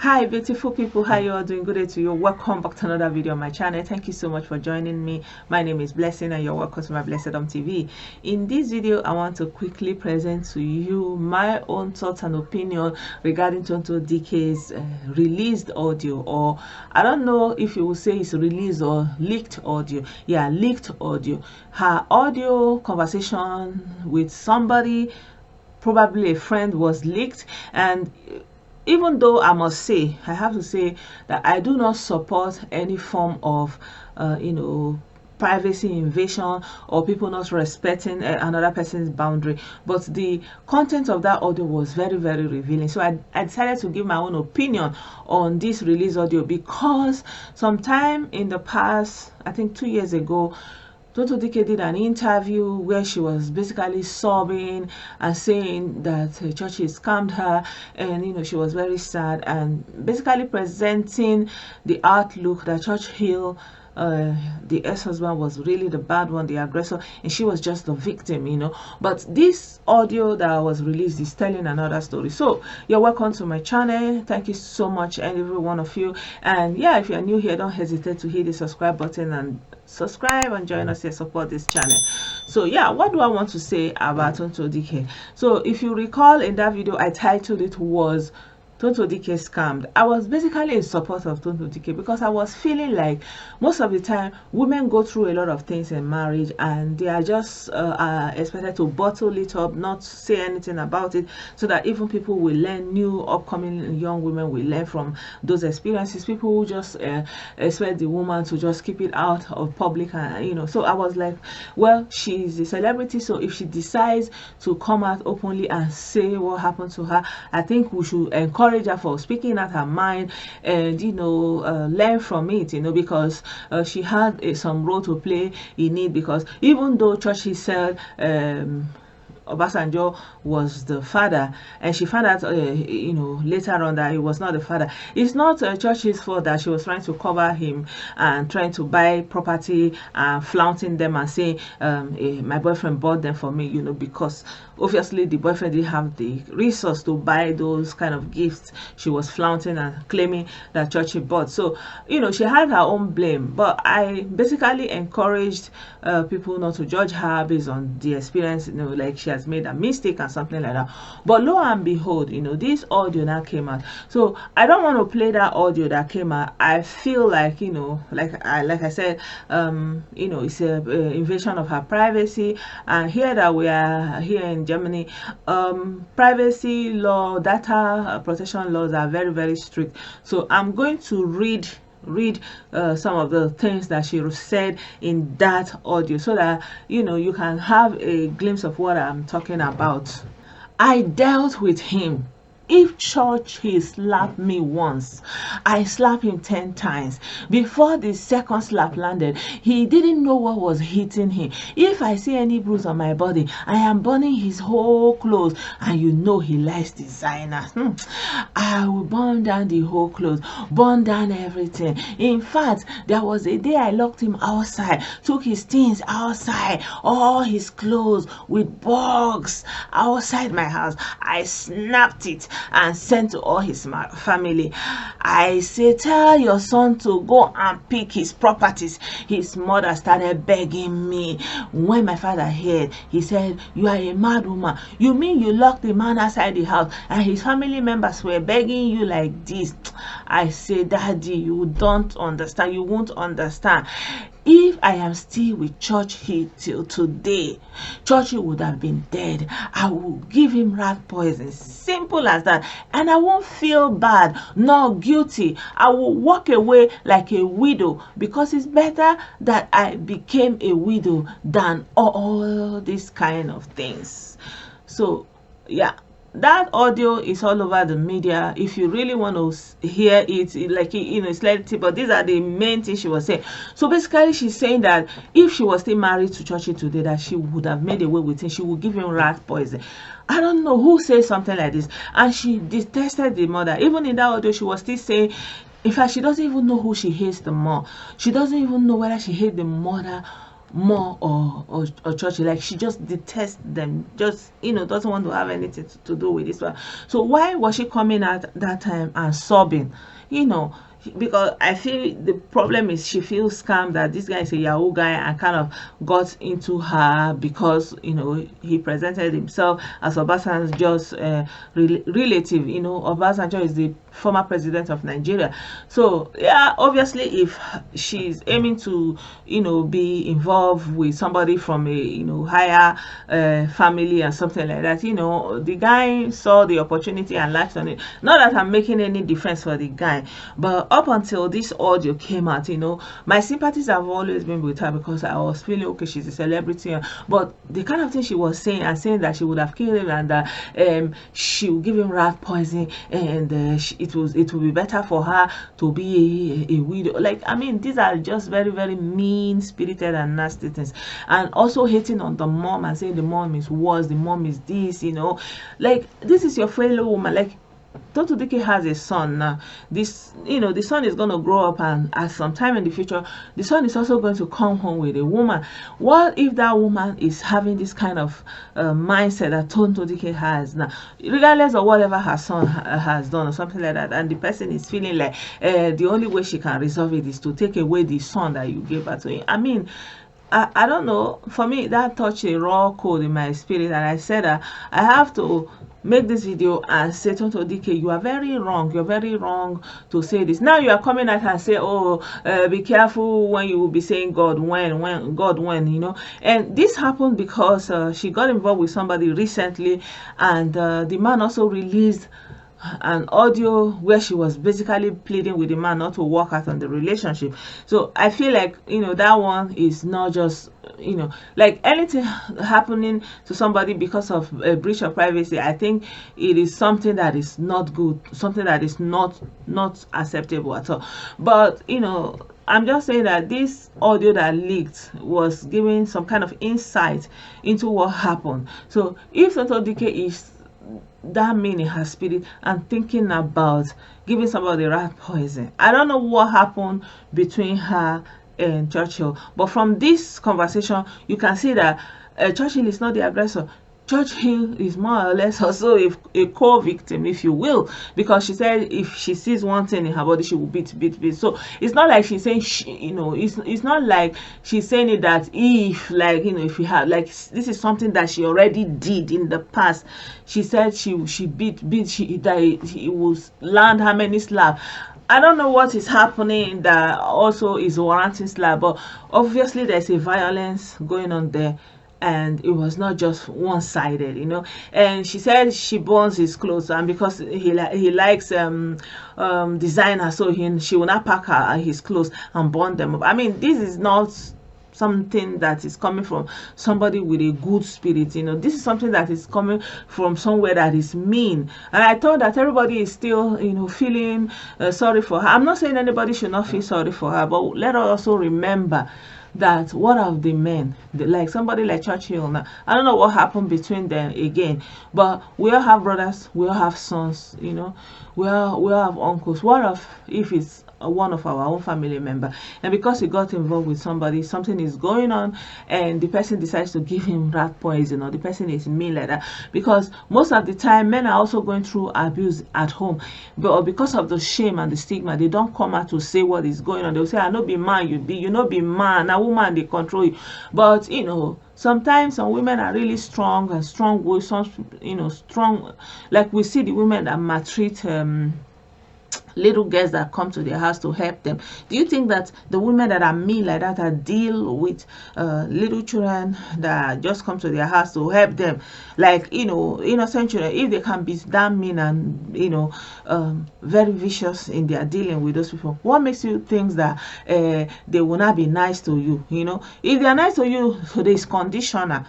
Hi beautiful people, how you all doing? Good day to you. Welcome back to another video on my channel. Thank you so much for joining me. My name is Blessing and you're welcome to my Blessedom TV. In this video, I want to quickly present to you my own thoughts and opinion regarding Tontoh Dikeh's released audio, or I don't know if you will say it's released or leaked audio. Yeah, leaked audio. Her audio conversation with somebody, probably a friend, was leaked. And even though I have to say that I do not support any form of privacy invasion or people not respecting another person's boundary, but the content of that audio was very, very revealing. So I decided to give my own opinion on this release audio, because sometime in the past, I think 2 years ago, Tontoh Dikeh did an interview where she was basically sobbing and saying that Churchill scammed her, and she was very sad, and basically presenting the outlook that Churchill, the ex-husband, was really the bad one, the aggressor, and she was just the victim. But this audio that was released is telling another story. So you're welcome to my channel. Thank you so much, and every one of you. And yeah, if you're new here, don't hesitate to hit the subscribe button and subscribe and join us here, support this channel. So yeah, what do I want to say about Tontoh Dikeh? So if you recall, in that video I titled it was Tontoh Dikeh scammed. I was basically in support of Tontoh Dikeh because I was feeling like most of the time women go through a lot of things in marriage, and they are just expected to bottle it up, not say anything about it, so that even people will learn, new upcoming young women will learn from those experiences. People who just expect the woman to just keep it out of public, and so I was like, well, she's a celebrity, so if she decides to come out openly and say what happened to her, I think we should encourage her for speaking out her mind, and learn from it, because she had some role to play in it. Because even though Churchill said Obasanjo was the father, and she found out later on that he was not the father, it's not Churchill's fault that she was trying to cover him and trying to buy property and flaunting them and saying my boyfriend bought them for me, because obviously the boyfriend didn't have the resource to buy those kind of gifts she was flaunting and claiming that Churchill bought. So she had her own blame, but I basically encouraged people not to judge her based on the experience, like she has made a mistake and something like that. But lo and behold, this audio now came out. So I don't want to play that audio that came out. I feel like like I said, it's a invasion of her privacy. And here that we are here in Germany, privacy law, data protection laws are very, very strict. So I'm going to read some of the things that she said in that audio, so that you can have a glimpse of what I'm talking about. I dealt with him. If Churchill slapped me once, I slapped him 10 times. Before the second slap landed, he didn't know what was hitting him. If I see any bruise on my body, I am burning his whole clothes, and he likes designer. I will burn down the whole clothes, burn down everything. In fact, there was a day I locked him outside, took his things outside, all his clothes with bugs outside my house. I snapped it and sent to all his family. I say, tell your son to go and pick his properties. His mother started begging me. When my father heard, he said, you are a mad woman. You mean you locked the man outside the house and his family members were begging you like this? I say, Daddy, you don't understand. You won't understand. If I am still with Churchill till today, Churchill would have been dead. I will give him rat poison. Simple as that. And I won't feel bad nor guilty. I will walk away like a widow, because it's better that I became a widow than all these kind of things. So yeah, that audio is all over the media. If you really want to hear it, like it's lengthy, but these are the main things she was saying. So basically she's saying that if she was still married to Churchill today, that she would have made away with him. She would give him rat poison. I don't know who says something like this. And she detested the mother. Even in that audio, she was still saying, in fact, she doesn't even know who she hates the more. She doesn't even know whether she hates the mother more or Churchill. Like, she just detests them, just, doesn't want to have anything to do with this one. So why was she coming at that time and sobbing? you know because I feel the problem is she feels scammed, that this guy is a Yahoo guy and kind of got into her because he presented himself as Obasanjo's relative. Obasanjo is the former president of Nigeria. So yeah, obviously if she's aiming to be involved with somebody from a higher family and something like that, the guy saw the opportunity and latched on it. Not that I'm making any defense for the guy, but up until this audio came out, my sympathies have always been with her, because I was feeling okay, she's a celebrity, but the kind of thing she was saying, and saying that she would have killed him, and that she would give him rat poison, and it would be better for her to be a widow. Like, I mean, these are just very, very mean spirited and nasty things. And also hating on the mom and saying the mom is worse, the mom is this, like, this is your fellow woman. Like, Tontoh Dikeh has a son now. This, the son is going to grow up, and at some time in the future, the son is also going to come home with a woman. What if that woman is having this kind of mindset that Tontoh Dikeh has now, regardless of whatever her son has done or something like that, and the person is feeling like the only way she can resolve it is to take away the son that you gave her to him? I mean, I don't know. For me, that touched a raw chord in my spirit, and I said that I have to make this video and say, Tontoh Dikeh, you are very wrong. You're very wrong to say this. Now you are coming at her and say, oh, be careful when you will be saying God when God when. And this happened because she got involved with somebody recently, and the man also released an audio where she was basically pleading with the man not to work out on the relationship. So I feel like that one is not just like anything happening to somebody because of a breach of privacy. I think it is something that is not good, something that is not acceptable at all. But I'm just saying that this audio that leaked was giving some kind of insight into what happened. So if Tontoh Dikeh is that mean in her spirit and thinking about giving somebody rat poison, I don't know what happened between her and Churchill, but from this conversation you can see that Churchill is not the aggressor. Churchill is more or less also a co-victim, if you will, because she said if she sees one thing in her body, she will beat. So it's not like she's saying it's not like she's saying it that if if you have this is something that she already did in the past. She said she beat that he will land how many slap. I don't know what is happening that also is warranting slap, but obviously there's a violence going on there. And it was not just one-sided, And she said she burns his clothes, and because he likes designer, so she will not pack his clothes and burn them up. I mean, this is not something that is coming from somebody with a good spirit. This is something that is coming from somewhere that is mean. And I thought that everybody is still feeling sorry for her. I'm not saying anybody should not feel sorry for her, but let us also remember that what of the men, like somebody like Churchill. Now I don't know what happened between them again, but we all have brothers, we all have sons, we all have uncles. What if it's one of our own family member, and because he got involved with somebody, something is going on, and the person decides to give him rat poison, or the person is mean like that? Because most of the time men are also going through abuse at home, but because of the shame and the stigma, they don't come out to say what is going on. They'll say, I no be man, you no be man, a woman they control you. But sometimes some women are really strong and strong with some strong, like we see the women that maltreat little girls that come to their house to help them. Do you think that the women that are mean like that, that deal with little children that just come to their house to help them, like innocent children, if they can be that mean and very vicious in their dealing with those people, what makes you think that they will not be nice to you? If they are nice to you, so there is conditioner.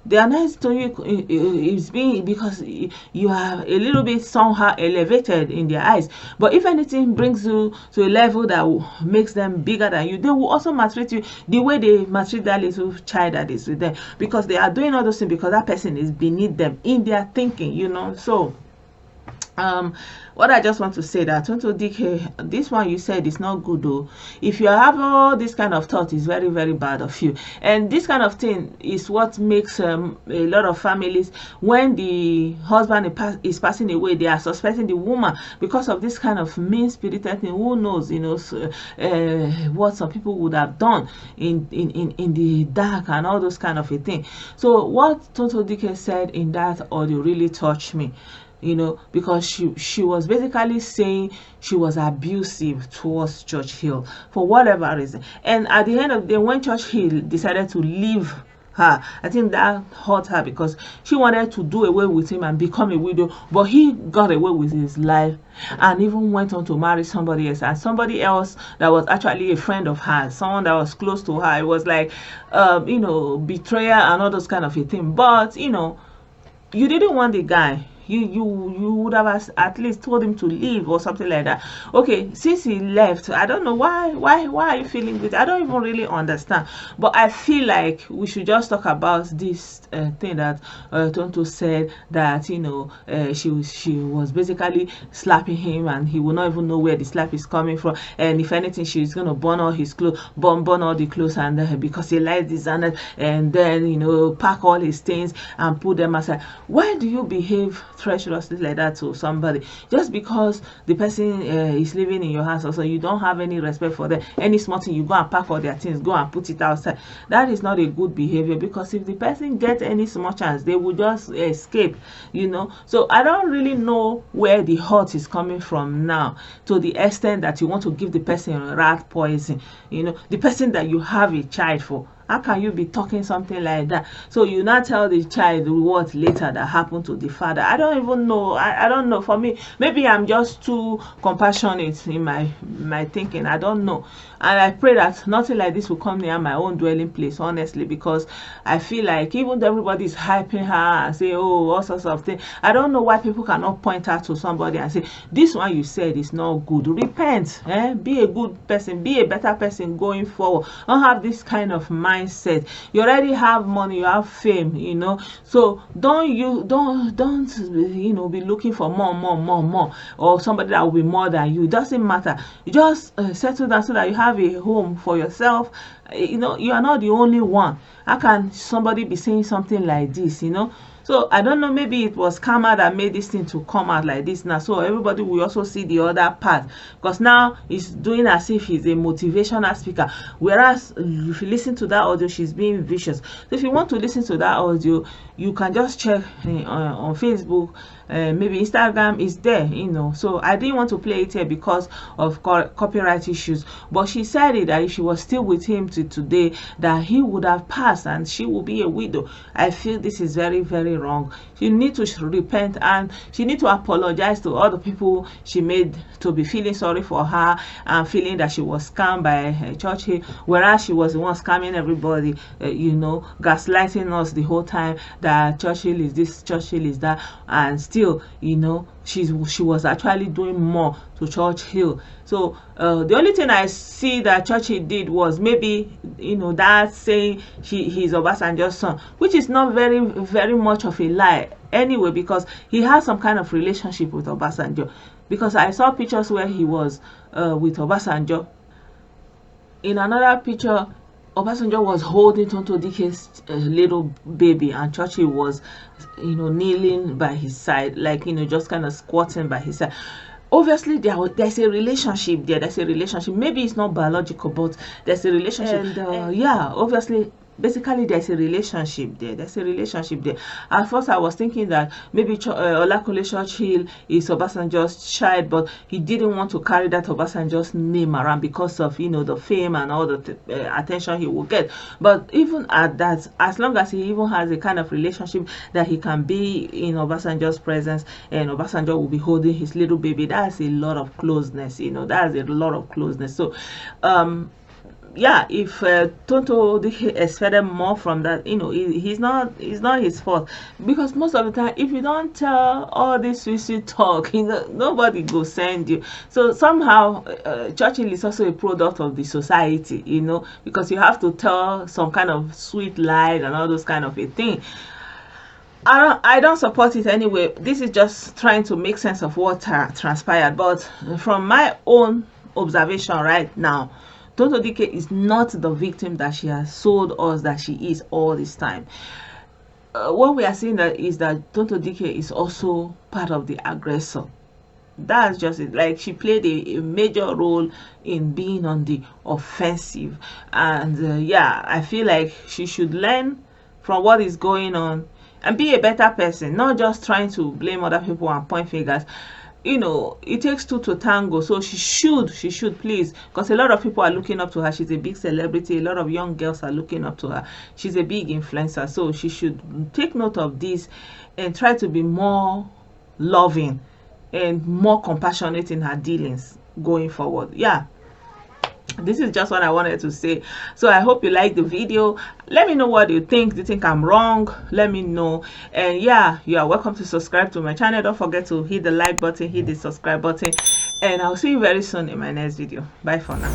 They are nice to you is being because you are a little bit somehow elevated in their eyes. But if anything brings you to a level that makes them bigger than you, they will also maltreat you the way they maltreat that little child that is with them, because they are doing all those things because that person is beneath them in their thinking. So What I just want to say that Tontoh Dikeh, this one you said is not good though. If you have all this kind of thought, is very, very bad of you. And this kind of thing is what makes a lot of families, when the husband is passing away, they are suspecting the woman because of this kind of mean-spirited thing. Who knows, so, what some people would have done in the dark and all those kind of a thing. So what Tontoh Dikeh said in that audio really touched me. Because she was basically saying she was abusive towards Churchill for whatever reason. And at the end of the day, when Churchill decided to leave her, I think that hurt her because she wanted to do away with him and become a widow, but he got away with his life and even went on to marry somebody else, and somebody else that was actually a friend of hers, someone that was close to her. It was like betrayal and all those kind of a thing. But you didn't want the guy. You would have at least told him to leave or something like that. Okay, since he left, I don't know why are you feeling good? I don't even really understand. But I feel like we should just talk about this thing that Tontoh said, that she was basically slapping him and he will not even know where the slap is coming from, and if anything she's gonna burn all his clothes, burn all the clothes, and because he likes this and then pack all his things and put them aside. Why do you behave treacherously like that to somebody just because the person is living in your house? Also, you don't have any respect for them. Any small thing, you go and pack all their things, go and put it outside. That is not a good behavior, because if the person gets any small chance, they will just escape. So I don't really know where the hurt is coming from now, to the extent that you want to give the person rat poison. The person that you have a child for. How can you be talking something like that? So you now tell the child what later that happened to the father. I don't even know. I don't know. For me, maybe I'm just too compassionate in my thinking. I don't know. And I pray that nothing like this will come near my own dwelling place, honestly, because I feel like even though everybody is hyping her and say, oh, all sorts of things, I don't know why people cannot point out to somebody and say, this one you said is not good. Repent. Be a good person. Be a better person going forward. Don't have this kind of mindset. You already have money. You have fame. So don't be looking for more, or somebody that will be more than you. It doesn't matter. You just settle down so that you have a home for yourself. You are not the only one. How can somebody be saying something like this? So I don't know, maybe it was karma that made this thing to come out like this now, so everybody will also see the other part, because now he's doing as if he's a motivational speaker, whereas if you listen to that audio, she's being vicious. So if you want to listen to that audio, you can just check on Facebook, maybe Instagram is there. So I didn't want to play it here because of copyright issues, but she said it, that if she was still with him till today, that he would have passed and she will be a widow. I feel this is very, very wrong. She need to repent, and she need to apologize to all the people she made to be feeling sorry for her and feeling that she was scammed by Churchill, whereas she was the one scamming everybody, gaslighting us the whole time that Churchill is this, Churchill is that, and still she was actually doing more to Churchill. So the only thing I see that Churchill did was maybe that saying he's Obasanjo's son, which is not very, very much of a lie anyway, because he has some kind of relationship with Obasanjo, because I saw pictures where he was with Obasanjo. In another picture, Obasanjo was holding Tontoh Dikeh's little baby, and Churchill was, kneeling by his side, like, just kind of squatting by his side. Obviously, there's a relationship there. There's a relationship. Maybe it's not biological, but there's a relationship. And yeah, obviously, basically there's a relationship there. At first I was thinking that maybe Olakunle CHurchill is Obasanjo's child, but he didn't want to carry that Obasanjo's name around because of the fame and all the attention he will get. But even at that, as long as he even has a kind of relationship that he can be in Obasanjo's presence and Obasanjo will be holding his little baby, that's a lot of closeness. That's a lot of closeness. So yeah, if Tontoh Dikeh expected more from that, it's not his fault, because most of the time, if you don't tell all this sweet talk, nobody go send you. So somehow Churchill is also a product of the society, because you have to tell some kind of sweet lies and all those kind of a thing. I don't support it anyway. This is just trying to make sense of what transpired. But from my own observation right now, Tontoh Dikeh is not the victim that she has sold us that she is all this time. What we are seeing is that Tontoh Dikeh is also part of the aggressor. That's just it. Like, she played a major role in being on the offensive. And yeah, I feel like she should learn from what is going on and be a better person, not just trying to blame other people and point fingers. You know, it takes two to tango. So she should please, because a lot of people are looking up to her. She's a big celebrity. A lot of young girls are looking up to her. She's a big influencer. So she should take note of this and try to be more loving and more compassionate in her dealings going forward. Yeah, this is just what I wanted to say. So I hope you like the video. Let me know what you think. Do you think I'm wrong? Let me know. And yeah, you are welcome to subscribe to my channel. Don't forget to hit the like button, hit the subscribe button, and I'll see you very soon in my next video. Bye for now.